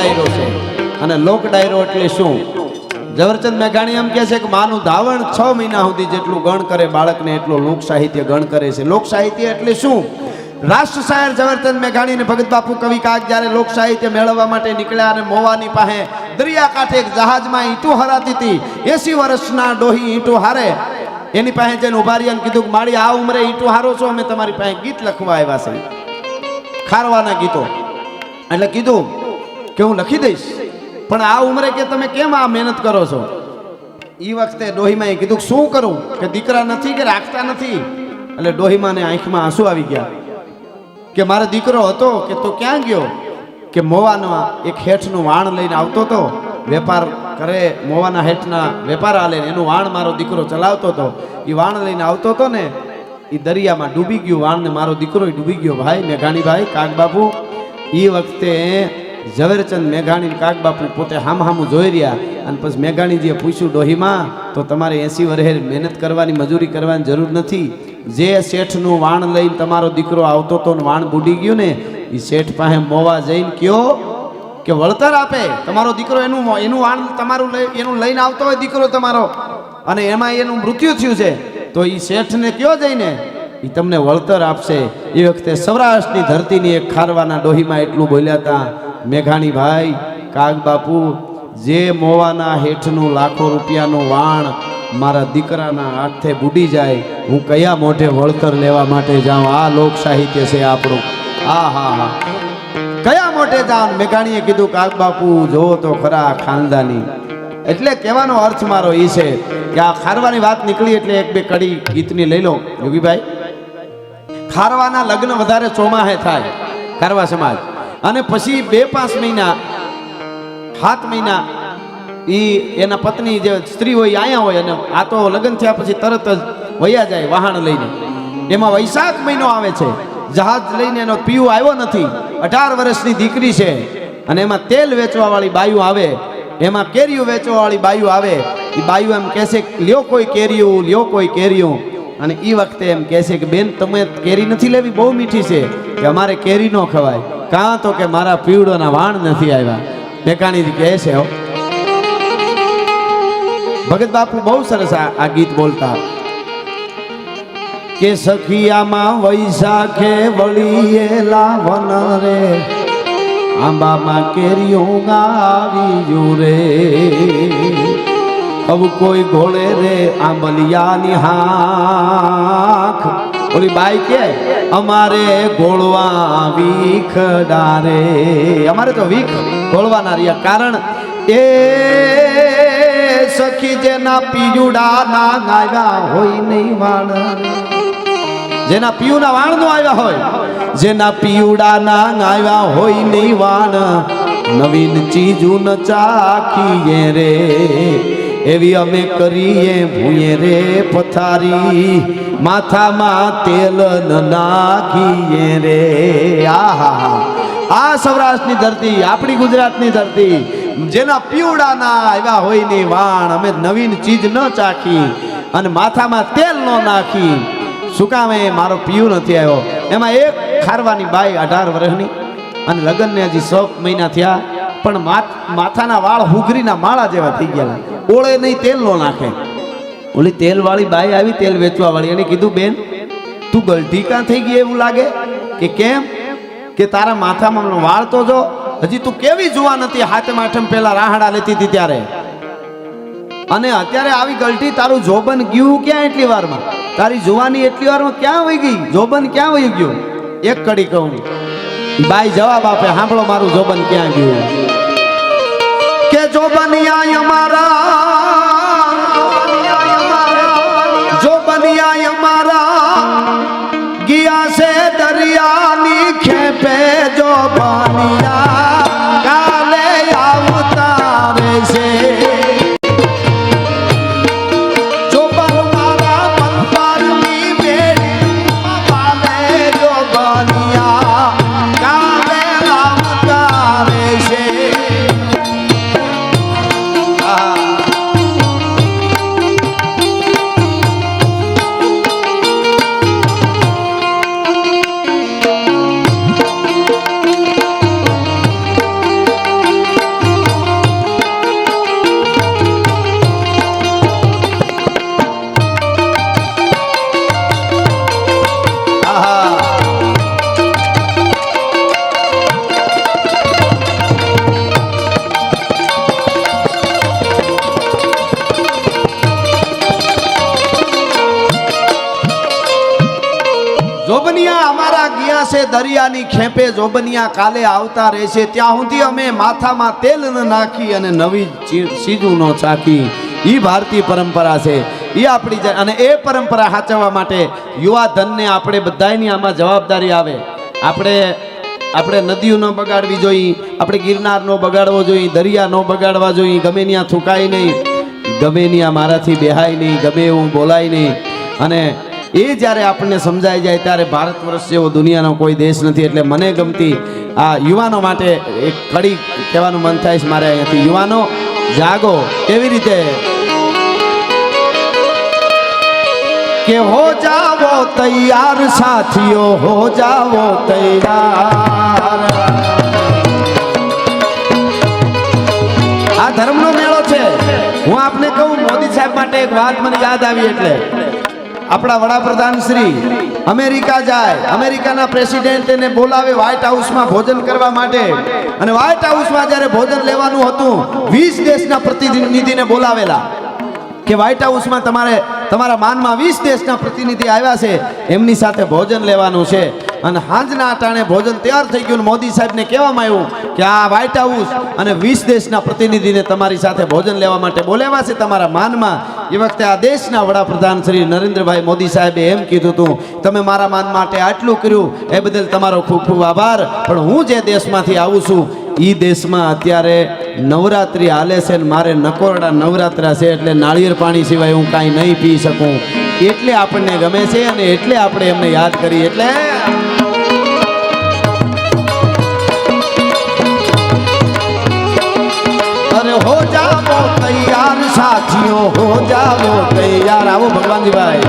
ડાયરો છે અને લોક ડાયરો એટલે શું? ઝવેરચંદ મેઘાણી એમ કહે છે કે માનું ધાવણ 6 મહિના સુધી જેટલું ગણ કરે બાળકને એટલું લોક સાહિત્ય ગણ કરે છે. લોક સાહિત્ય એટલે શું? રાષ્ટ્ર શાયર ઝવેરચંદ મેઘાણી અને ભગત બાપુ કવિ કાગ જ્યારે લોક સાહિત્ય મેળવવા માટે નીકળ્યા અને મોવાની પાસે દરિયાકાંઠે એક જહાજમાં ઈંટું હરાતી હતી. 80 વર્ષના ડોહી ઈંટું હારે એની પાસે જઈને ઉભા રહ્યા કીધું કે મારી આ ઉંમરે ઈંટું હારો છો, અમે તમારી પાસે ગીત લખવા આવ્યા છે, ખારવાના ગીતો. એટલે કીધું કે હું લખી દઈશ, પણ આ ઉંમરે કે તમે કેમ આ મહેનત કરો છો? એ વખતે ડોહીમાએ કીધું શું કરું કે દીકરા નથી કે રાખતા નથી. એટલે ડોહીમાને આંખમાં આંસુ આવી ગયા કે મારો દીકરો હતો કે તો ક્યાં ગયો? કે મોવાના એક હેઠનું વાણ લઈને આવતો હતો, વેપાર કરે, મોવાના હેઠના વેપાર હાલે, એનું વાણ મારો દીકરો ચલાવતો હતો. એ વાણ લઈને આવતો હતો ને એ દરિયામાં ડૂબી ગયું વાણ ને મારો દીકરો ડૂબી ગયો. ભાઈ મેઘાણી ભાઈ કાગબાપુ એ વખતે ઝવેરચંદ મેઘાણી કાગબાપુ પોતે હામું જોઈ રહ્યા અને પછી મેઘાણીજીએ પૂછ્યું ડોહીમાં તો તમારે 80 વર્ષે મહેનત કરવાની મજૂરી કરવાની જરૂર નથી. જે શેઠનું વાણ લઈને તમારો દીકરો આવતો હતો ને વાણ બુડી ગયું ને એ શેઠ પાસે મોવા જઈને કયો કે વળતર આપે. તમારો દીકરો એનું વાણ તમારું એનું લઈને આવતો હોય દીકરો તમારો અને એમાં એનું મૃત્યુ થયું છે તો એ શેઠને કયો જઈને એ તમને વળતર આપશે. એ વખતે સૌરાષ્ટ્રની ધરતીની એક ખારવાના ડોહીમાં એટલું બોલ્યા હતા મેઘાણી ભાઈ કાગબાપુ, જે મોવાના હેઠનું લાખો રૂપિયાનું વાણ મારા દીકરાના હાથે બુડી જાય હું કયા મોઢે વળતર લેવા માટે જાઉં? આ લોક સાહિત્ય છે આપણું. હા હા હા, કયા મોઢે જાઉં? મેઘાણીએ કીધું કાગબાપુ જો તો ખરા ખાનદાની. એટલે કહેવાનો અર્થ મારો એ છે કે આ ખારવાની વાત નીકળી એટલે એક બે કડી ગીતની લઈ લો યોગીભાઈ. ખારવાના લગ્ન વધારે ચોમાહે થાય ખારવા સમાજ, અને પછી 2-5 મહિના 7 મહિના એના પત્ની જે સ્ત્રી હોય આયા હોય અને આ તો લગ્ન થયા પછી તરત જ વયા જાય વાહણ લઈને. એમાં વૈશાખ મહિનો આવે છે, જહાજ લઈને એનો પીવું આવ્યો નથી, 18 વર્ષની દીકરી છે અને એમાં તેલ વેચવા વાળી બાયું આવે, એમાં કેરીયું વેચવા વાળી બાયું આવે. એ બાયું એમ કહેશે લ્યો કોઈ કેરીયું, લ્યો કોઈ કેરીયું. અને એ વખતે એમ કહેશે કે બેન તમે કેરી નથી લેવી, બહુ મીઠી છે. કે અમારે કેરી ન ખવાય. કાં તો કે મારા પીવડોના વાણ નથી આવ્યા. મેઘાણીજી કહે છે ભગત બાપુ બહુ સરસ આ ગીત બોલતા કે સખિયામાં વૈશાખે વળીએલા વન રે આંબામાં કેરીઓ આવી રે अब कोई घोड़े रे आंबलियानी हाख बोली बाई के अमारे घोड़वा वीख डारे. अमारे तो वीख घोड़वा ना रिया कारण ए सखी जेना पीजुड़ा ना गाया होई नहीं वाण, जेना पीयुना वाण नो आव्या होय, जेना पीयुड़ा ना गाया होई नहीं वाण नवीन चीजू न चाखीए रे एवी अमे करीए भूये रे पथारी माथाમાં તેલ ન નાખીએ રે. આ સૌરાષ્ટ્રની ધરતી આપણી ગુજરાતની ધરતી જેના પીવડાના આવ્યા હોય ની વાણ અમે નવીન ચીજ ન ચાખી અને માથામાં તેલ ન નાખી. શું કામ એ મારો પીયું નથી આવ્યો? એમાં એક ખારવાની બાઈ 18 વર્ષની અને લગ્નને હજી 6 મહિના થયા પણ માથાના વાળ હુગરીના માળા જેવા થઈ ગયા. ઓળે નહીં તેલ નો નાખે. ઓલી તેલ વાળી બાઈ આવી તેલ વેચવા વાળી, એને કીધું બેન તું ગલઢી કાં થઈ ગઈ એવું લાગે? કે કેમ? કે તારા માથામાં વાળ તો જો હજી તું કેવી જુવાન હતી 7મ 8મ પહેલા રાહડા લેતી હતી ત્યારે, અને અત્યારે આવી ગલઢી તારું જોબન ગયું ક્યાં એટલી વારમાં? તારી જુવાની એટલી વારમાં ક્યાં વહી ગઈ? જોબન ક્યાં વહી ગયું? એક કડી કહું બાઈ જવાબ આપે સાંભળો મારું જોબન ક્યાં ગયું. કે જોબનિયા અમારા જોબનિયા અમારા ગયા છે દરિયાની ખેપે જોબનિયા કાલે આવતા રહેશે. જોબનિયા અમારા ગયા છે દરિયાની ખેપે, જોબનિયા કાલે આવતા રહેશે, ત્યાં સુધી અમે માથામાં તેલ ન નાખી અને નવી સીજું ન ચાખી. ઈ ભારતીય પરંપરા છે, એ આપણી અને એ પરંપરા સાચવવા માટે યુવા ધનને આપણે બધાની આમાં જવાબદારી આવે. આપણે નદીઓ ન બગાડવી જોઈએ, આપણે ગિરનાર નો બગાડવો જોઈએ, દરિયા નો બગાડવા જોઈએ, ગમે ત્યાં થૂકાય નહીં, ગમે ત્યાં મારાથી બેહાય નહીં, ગમે એવું બોલાય નહીં. અને એ જ્યારે આપણને સમજાઈ જાય ત્યારે ભારત વર્ષ જેવો દુનિયાનો કોઈ દેશ નથી. એટલે મને ગમતી આ યુવાનો માટે એક કડી કહેવાનું મન થાય છે મારે અહીંયાથી. યુવાનો જાગો. કેવી રીતે કે હો જાવો તૈયાર સાથીઓ, હો જાવો તૈયાર. આ ધર્મનો મેળો છે. હું આપને કહું, મોદી સાહેબ માટે એક વાત મને યાદ આવી. એટલે આપણા વડાપ્રધાન શ્રી અમેરિકા જાય, અમેરિકાના પ્રેસિડેન્ટ એને બોલાવે વ્હાઇટ હાઉસમાં ભોજન કરવા માટે. અને વ્હાઇટ હાઉસમાં જ્યારે ભોજન લેવાનું હતું, 20 દેશના પ્રતિનિધિને બોલાવેલા કે વ્હાઇટ હાઉસમાં તમારા માનમાં 20 દેશના પ્રતિનિધિ આવ્યા છે, એમની સાથે ભોજન લેવાનું છે. અને હાંજના અટાણે ભોજન તૈયાર થઈ ગયું. મોદી સાહેબને કહેવામાં આવ્યું કે આ વ્હાઇટ હાઉસ અને 20 દેશના પ્રતિનિધિને તમારી સાથે ભોજન લેવા માટે બોલાવ્યા છે તમારા માનમાં. એ વખતે આ દેશના વડાપ્રધાન શ્રી નરેન્દ્રભાઈ મોદી સાહેબે એમ કીધું હતું, તમે મારા માન માટે આટલું કર્યું એ બદલ તમારો ખૂબ ખૂબ આભાર, પણ હું જે દેશમાંથી આવું છું એ દેશમાં અત્યારે નવરાત્રિ હાલે છે, મારે નકોરડા નવરાત્રા છે, એટલે નાળિયેર પાણી સિવાય હું કાંઈ નહીં પી શકું. એટલે આપણને ગમે છે અને એટલે આપણે એમને યાદ કરી. એટલે અરે હો જાવો તૈયાર સાથીઓ, હો જાવો તૈયાર. આવો ભગવાનજીભાઈ.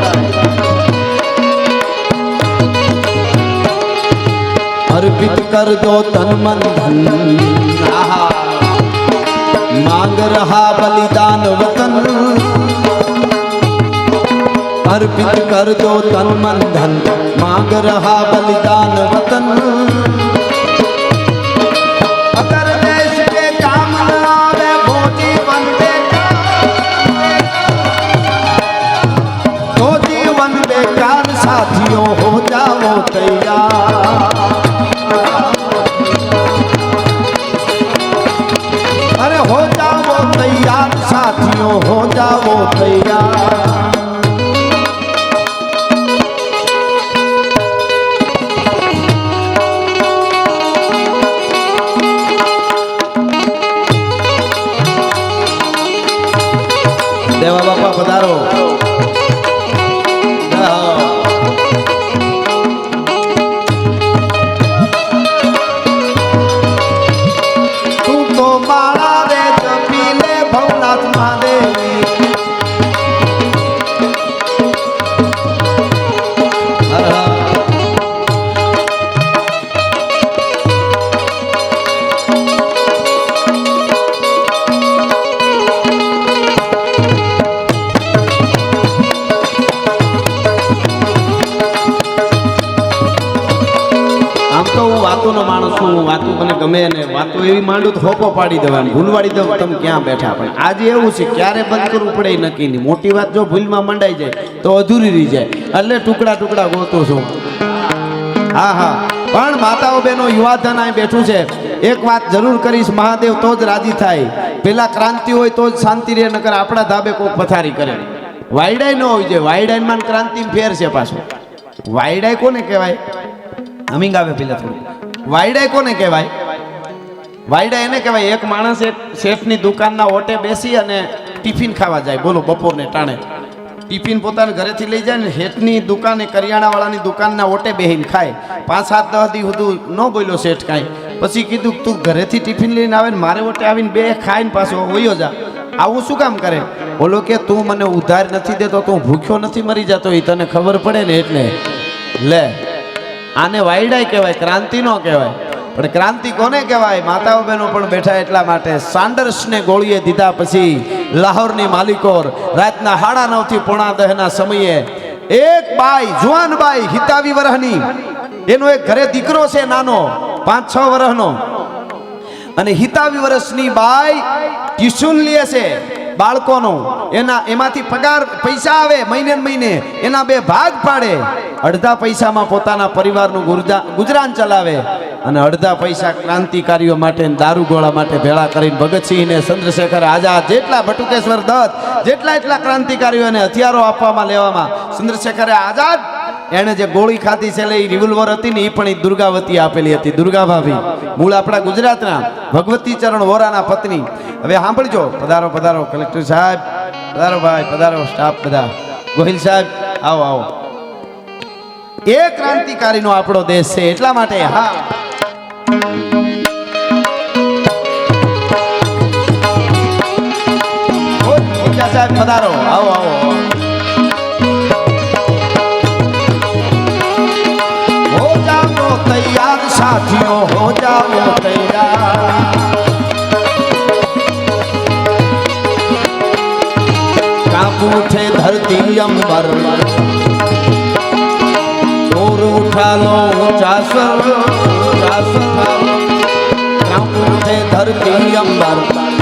अर्पित कर दो तन मन धन, मांग रहा बलिदान वतन. अर्पित कर दो तन मन धन, मांग रहा बलिदान वतन. अगर देश के काम न आवे वो जीवन बेकार, तो जीवन बेकार. साथियों हो जाओ तैयार. अरे हो जाओ तैयार साथियों, हो जाओ तैयार. देवा बापा पधारो. વાતોનો માણસ છું, વાતો મને ગમે ને વાતો એવી માંડું તો હોપો પાડી દેવાની, ભૂલવાડી દઉં તમે ક્યાં બેઠા. પણ આજે એવું છે ક્યારે બંધ કરવું પડે એ નક્કી નહીં. મોટી વાત જો ભૂલમાં મંડાઈ જાય તો અધૂરી રહી જાય, એટલે ટુકડા ટુકડા ગોતું છું. હા હા, પણ માતાઓ બહેનો યુવાધન અહીં બેઠું છે. એક વાત જરૂર કરીશ, મહાદેવ તો જ રાજી થાય. પેલા ક્રાંતિ હોય તો જ શાંતિ રહે, નકર આપણા ધાબે કોક પથારી કરે. વાયડાઈ ન હોય છે, વાયડાઈમાં ક્રાંતિ ફેર છે પાછું. વાયડાઈ કોને કહેવાય? હમિંગ આવે પેલા થોડું. વાયડાઈ કોને કહેવાય? વાયડા એને કહેવાય એક માણસ એક શેફની દુકાનના ઓટે બેસી અને ટિફિન ખાવા જાય. બોલો, બપોરને ટાણે ટિફિન પોતાના ઘરેથી લઈ જાય ને હેઠની દુકાને કરિયાણાવાળાની દુકાનના ઓટે બેહીને ખાય. 5-7-10 દી સુધી ન બોલ્યો શેઠ કાંઈ. પછી કીધું તું ઘરેથી ટિફિન લઈને આવે ને મારે ઓટે આવીને બે ખાઈને પાછો વયો જા, આવું શું કામ કરે? બોલો કે તું મને ઉધાર નથી દેતો, તું ભૂખ્યો નથી મરી જતો, એ તને ખબર પડે ને એટલે. લે, આને વાયડાઈ કહેવાય, ક્રાંતિ નો કહેવાય. પણ ક્રાંતિ કોને કહેવાય? માતાઓ બહેનો પણ બેઠા એટલા માટે. સાન્ડર્સને ગોળીએ દીધા પછી લાહોરની માલિકોર રાતના 9:30 થી 10:30 સમયે એક બાઈ, જુવાન બાઈ, હિતાવી વરહની, એનો એક ઘરે દીકરો છે નાનો 5-6 વર્ષનો, અને હિતાવી વર્ષની બાઈ ટ્યુશન લે છે. બાળકોનો એમાંથી પગાર પૈસા આવે મહિને ને મહિને એના 2 ભાગ પાડે, અડધા પૈસામાં પોતાના પરિવારનું ગુજરાન ચલાવે અને અડધા પૈસા ક્રાંતિકારીઓ માટે દારૂગોળા માટે ભેળા કરીને ભગતસિંહ ને ચંદ્રશેખર આઝાદ જેટલા બટુકેશ્વર દત્ત જેટલા ક્રાંતિકારીઓને હથિયારો આપવામાં લેવામાં ચંદ્રશેખર આઝાદ એને જે ગોળી ખાધી છે એ રિવોલ્વર હતી ને એ પણ એ દુર્ગાવતી આપેલી હતી, દુર્ગા ભાભી મૂળ આપણા ગુજરાતના ભગવતી ચરણ વોરાના પત્ની. હવે સાંભળજો, પધારો પધારો કલેક્ટર સાહેબ, પધારો ભાઈ, પધારો સ્ટાફ બધા, ગોહિલ સાહેબ આવો આવો. એ ક્રાંતિકારીનો આપણો દેશ છે એટલા માટે. હા સાહેબ પધારો, આવો આવો. हो जाओ तैयार साथियों, हो जाओ तैयार, कांप उठे धरती अंबर, और उठा लो ऊंचा स्वर, कांप उठे धरती अंबर,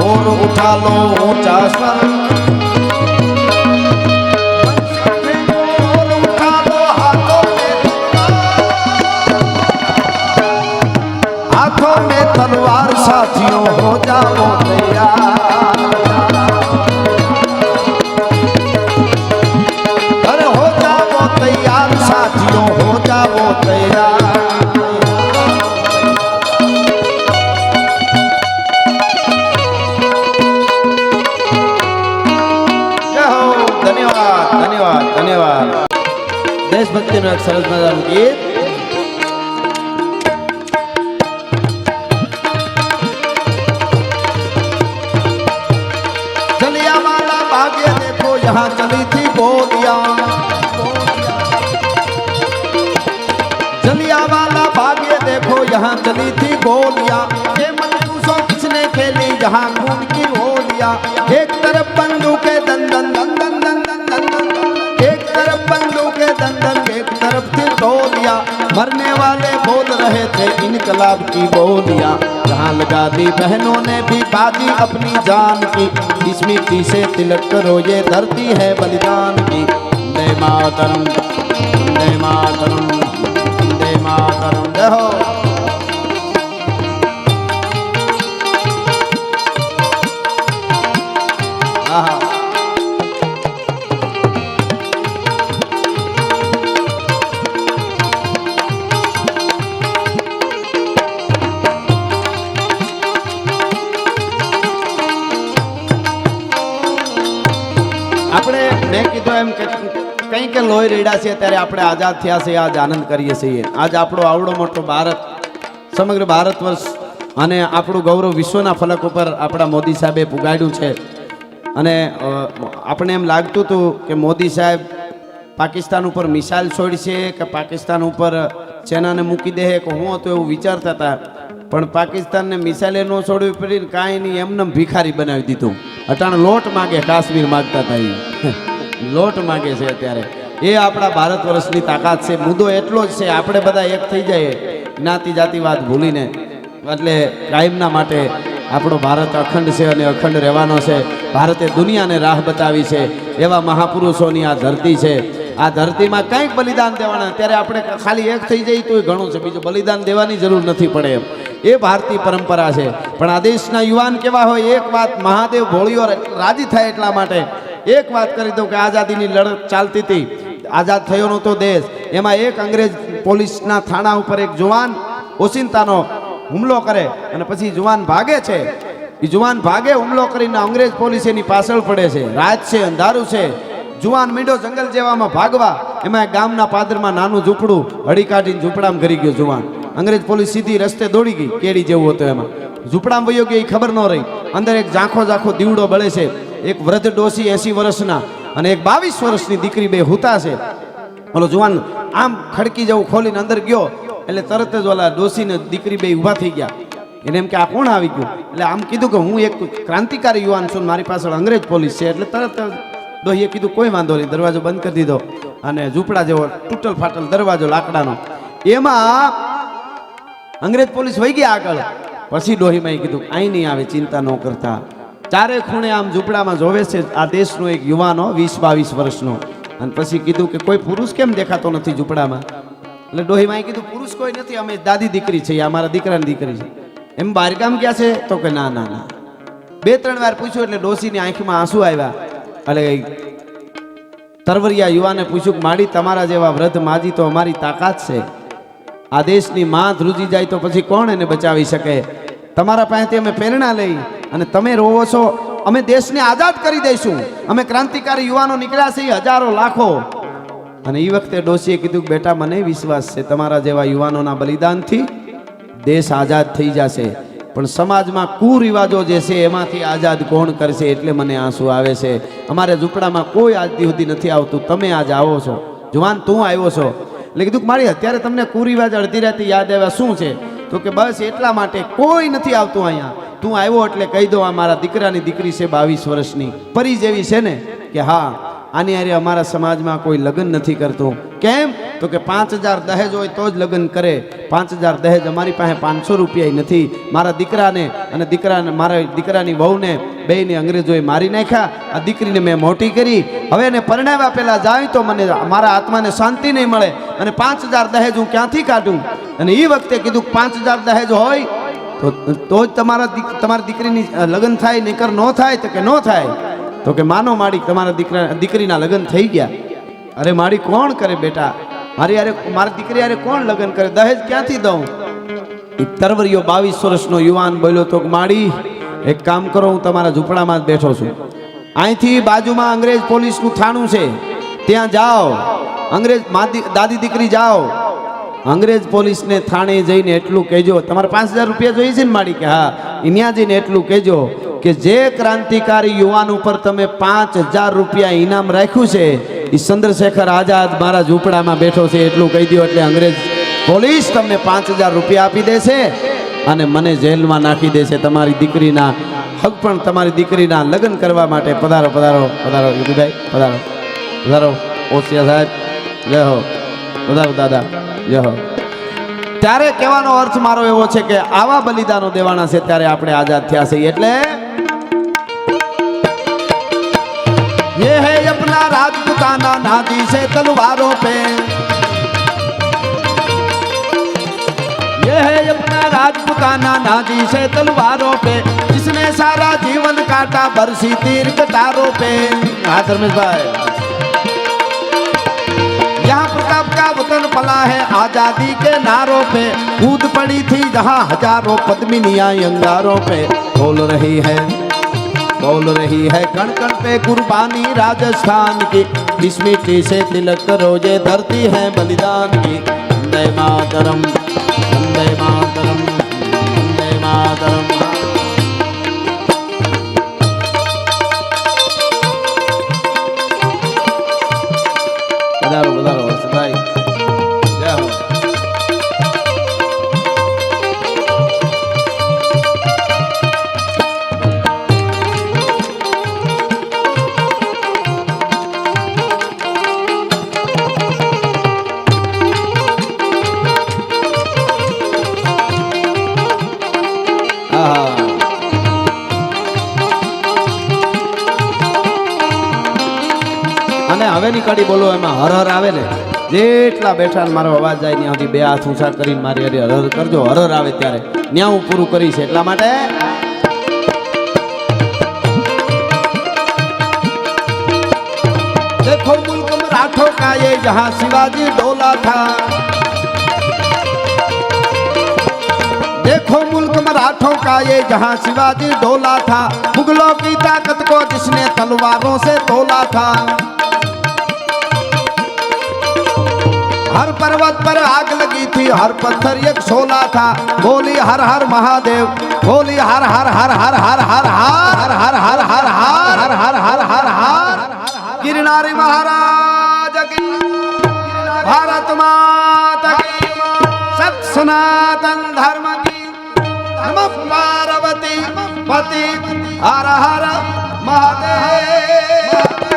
और उठा लो ऊंचा स्वर, हाथों में तलवार साथियों, हो जाओ तैयार, अरे हो जाओ तैयार साथियों, हो जाओ तैयार. जय हो, धन्यवाद धन्यवाद धन्यवाद. देशभक्तिનું એક સરસ મજાનું ગીત. यहाँ चली थी गोलियां, जलियांवाला बाग ये देखो यहाँ चली थी गोलियां, ये मनसूसों किसने खेली जहाँ खून की होलियां. एक तरफ बंदूकें दन दन दन दन दन दन दन, एक तरफ बंदूकें दन दन, एक तरफ थी गोलियां. मरने वाले बोल रहे थे इनकलाब की बोलियां, जहाँ लगा दी बहनों ने भी बाजी अपनी जान की, इस मिट्टी से तिलक करो ये धरती है बलिदान की. वंदे मातरम, वंदे मातरम, वंदे मातरम. जय हो. आहा આપણે મેં કીધું એમ કે કંઈ કે લોહી રેડા છે ત્યારે આપણે આઝાદ થયા છે, આજ આનંદ કરીએ છીએ. આજ આપણો આવડો મોટો ભારત, સમગ્ર ભારત વર્ષ અને આપણું ગૌરવ વિશ્વના ફલક ઉપર આપણા મોદી સાહેબે પુગાડ્યું છે. અને આપણે એમ લાગતું હતું કે મોદી સાહેબ પાકિસ્તાન ઉપર મિસાઇલ છોડશે કે પાકિસ્તાન ઉપર સેનાને મૂકી દે કે હું હતો એવું વિચારતા હતા, પણ પાકિસ્તાનને મિસાઇલે ન છોડવી પડી, કાંઈ નહીં એમને ભિખારી બનાવી દીધું. અટાણે લોટ માગે, કાશ્મીર માગતા હતા એ લોટ માગે છે અત્યારે. એ આપણા ભારત વર્ષની તાકાત છે. મુદ્દો એટલો જ છે, આપણે બધા એક થઈ જાય જ્ઞાતિ જાતિવાદ ભૂલીને, એટલે કાયમના માટે આપણો ભારત અખંડ છે અને અખંડ રહેવાનો છે. ભારતે દુનિયાને રાહ બતાવી છે, એવા મહાપુરુષોની આ ધરતી છે. આ ધરતીમાં કંઈક બલિદાન દેવાના, ત્યારે આપણે ખાલી એક થઈ જઈએ તોય ઘણું છે, બીજું બલિદાન દેવાની જરૂર નથી પડે એમ. એ ભારતીય પરંપરા છે. પણ આ દેશના યુવાન કેવા હોય, એક વાત મહાદેવ ભોળિયો રાજી થાય એટલા માટે એક વાત કરી દઉં કે આઝાદીની લડત ચાલતી હતી, આઝાદ થયો નહોતો દેશ, એમાં એક અંગ્રેજ પોલીસના થાણા ઉપર એક જુવાન ઓચિંતાનો હુમલો કરે અને પછી જુવાન ભાગે છે. એ જુવાન ભાગે હુમલો કરીને અંગ્રેજ પોલીસ એની પાછળ પડે છે. રાત છે, અંધારું છે, જુવાન મીંડો જંગલ જેવામાં ભાગવા, એમાં ગામના પાદરમાં નાનું ઝૂંપડું હળી કાઢીને ઝૂંપડામાં કરી ગયો જુવાન. અંગ્રેજ પોલીસ સીધી રસ્તે દોડી ગઈ, કેડી જેવું હતું, એમાં ઝૂંપડામાં વયો ગયો એ ખબર ન રહી. અંદર એક ઝાંખો દીવડો બળે છે, એક વૃદ્ધ ડોસી 80 વર્ષના અને એક 22 વર્ષની દીકરી, બે હુતા છે. ઓલો જુવાન આમ ખડકી જેવું ખોલીને અંદર ગયો એટલે તરત જ ઓલા ડોસીને દીકરી બે ઊભા થઈ ગયા. એને એમ કે આ કોણ આવી ગયું? એટલે આમ કીધું કે હું એક ક્રાંતિકારી યુવાન છું, મારી પાછળ અંગ્રેજ પોલીસ છે. એટલે તરત ડોહીએ કીધું કોઈ વાંધો નહીં, દરવાજો બંધ કરી દીધો અને ઝૂંપડા જેવો તૂટલ ફાટલ દરવાજો લાકડાનો, એમાં અંગ્રેજ પોલીસ વહી ગયા આગળ. પછી ડોહીમાં કીધું અહીં નહીં આવે, ચિંતા ન કરતા, ચારે ખૂણે આમ ઝૂંપડામાં જોવે છે આ દેશનો એક યુવાનો 20-22 વર્ષનો, અને પછી કીધું કે કોઈ પુરુષ કેમ દેખાતો નથી ઝૂંપડામાં? એટલે ડોહીમાએ કીધું પુરુષ કોઈ નથી, અમે દાદી દીકરી છે, આ મારા દીકરાની દીકરી છે. એમ બહારગામ ગયા છે? તો કે ના ના ના. 2-3 વાર પૂછ્યું એટલે ડોશીની આંખમાં આંસુ આવ્યા. એટલે તરવરિયા યુવાને પૂછ્યું કે માડી તમારા જેવા વૃદ્ધ માજી તો અમારી તાકાત છે. આ દેશની માં ધ્રુજી જાય તો પછી કોણ એને બચાવી શકે? તમારા પાસેથી અમે પ્રેરણા લઈ અને તમે રોવો છો, અમે દેશને આઝાદ કરી દઈશું. અમે ક્રાંતિકારી યુવાનો નીકળ્યા છીએ, હજારો લાખો. અને એ વખતે ડોશીએ કીધું કે બેટા મને વિશ્વાસ છે તમારા જેવા યુવાનોના બલિદાનથી દેશ આઝાદ થઈ જશે, પણ સમાજમાં કુરિવાજો જે છે એમાંથી આઝાદ કોણ કરશે? એટલે મને આંસુ આવે છે. અમારે ઝૂંપડામાં કોઈ આજ સુધી નથી આવતું, તમે આજ આવો છો. જુવાન તું આવ્યો છો એટલે કીધું કે મારી અત્યારે તમને કુરિવાજ અડધી રાતે યાદ આવ્યા શું છે? તો કે બસ એટલા માટે કોઈ નથી આવતું અહીંયા, તું આવ્યો એટલે કહી દો આ મારા દીકરાની દીકરી છે 22 વર્ષની, પરી જેવી છે ને? કે હા. આની હારે અમારા સમાજમાં કોઈ લગ્ન નથી કરતું. કેમ? તો કે 5000 દહેજ હોય તો જ લગ્ન કરે. 5000 દહેજ અમારી પાસે 500 રૂપિયા નથી. મારા દીકરાને અને મારા દીકરાની વહુને બેયને અંગ્રેજોએ મારી નાખ્યા. આ દીકરીને મેં મોટી કરી, હવે એને પરણાવ્યા પહેલા જાય તો મને મારા આત્માને શાંતિ નહીં મળે, અને 5000 દહેજ હું ક્યાંથી કાઢું? અને એ વખતે કીધું 5000 દહેજ હોય તો જ તમારી દીકરીની લગ્ન થાય, નહીતર ન થાય. તો કે ન થાય. તો કે માનો માડી તમારા દીકરીના લગ્ન થઈ ગયા. અરે માડી કોણ કરે બેટા? મારી દીકરી યારે કોણ લગ્ન કરે? દહેજ ક્યાંથી દઉં? તરવરિયો 22 વર્ષનો યુવાન બોલ્યો તો માડી એક કામ કરો, હું તમારા ઝૂંપડામાં જ બેઠો છું, અહીંથી બાજુમાં અંગ્રેજ પોલીસનું થાણું છે, ત્યાં જાઓ. અંગ્રેજ દાદી દીકરી જાઓ, અંગ્રેજ પોલીસને થાણે જઈને એટલું કહેજો, તમારે 5000 રૂપિયા જોઈએ છે ને માડી? કે હા. ત્યાં જઈને એટલું કહેજો કે જે ક્રાંતિકારી યુવાન ઉપર તમે 5000 રૂપિયા ઇનામ રાખ્યું છે એ ચંદ્રશેખર આઝાદ મારા ઝૂંપડામાં બેઠો છે, એટલું કહી દો. એટલે અંગ્રેજ પોલીસ તમને 5000 રૂપિયા આપી દેશે અને મને જેલમાં નાખી દેશે. તમારી દીકરીના હક પણ તમારી દીકરીના લગ્ન કરવા માટે પધારો પધારો પધારો યુગીભાઈ, પધારો પધારો ઓસિયા સાહેબ, જય હો. પધારો દાદા, જય હો. ત્યારે કહેવાનો અર્થ મારો એવો છે કે આવા બલિદાનો દેવાના છે ત્યારે આપણે આઝાદ થયા છીએ. એટલે ये है अपना राजपुताना नादी से तलवारों पे, ये है अपना राजपुताना नादी से तलवारों पे, जिसने सारा जीवन काटा बरसी तीर कटारों पे. हाँ धर्मेश भाई, यहाँ प्रताप का वतन पला है आजादी के नारों पे, कूद पड़ी थी जहाँ हजारों पद्मिनियाँ अंगारों पे. बोल रही है कण कण पे कुर्बानी राजस्थान की, इस मिट्टी से तिलक करो ये धरती है बलिदान की. वंदे मातरम, वंदे मातरम, वंदे मातरम. बधारो बधारो भाई, जय हो. અને હવેની કડી બોલો એમાં હર હર આવે ને, જેટલા બેઠા મારો અવાજ જાય ત્યાં સુધી 2 હાથ ઊંચા કરીને મારી હર હર કરજો. હર હર આવે ત્યારે ત્યાં હું પૂરું કરીશ. એટલા માટે देखो मुल्क मराठों का ये जहाँ शिवाजी डोला था, देखो मुल्क मराठों का ये जहाँ शिवाजी डोला था, मुगलों की ताकत को जिसने तलवारों से तोला था. हर पर्वत पर आग लगी थी, हर पत्थर एक शोला था. बोली हर हर महादेव, बोली हर हर हर हर हर हर हर हर हर हर हर हर हर हर हर गिरनारी महाराज की, भारत माता की, सत सनातन धर्म की, नमः पार्वती पति हर हर महादेव.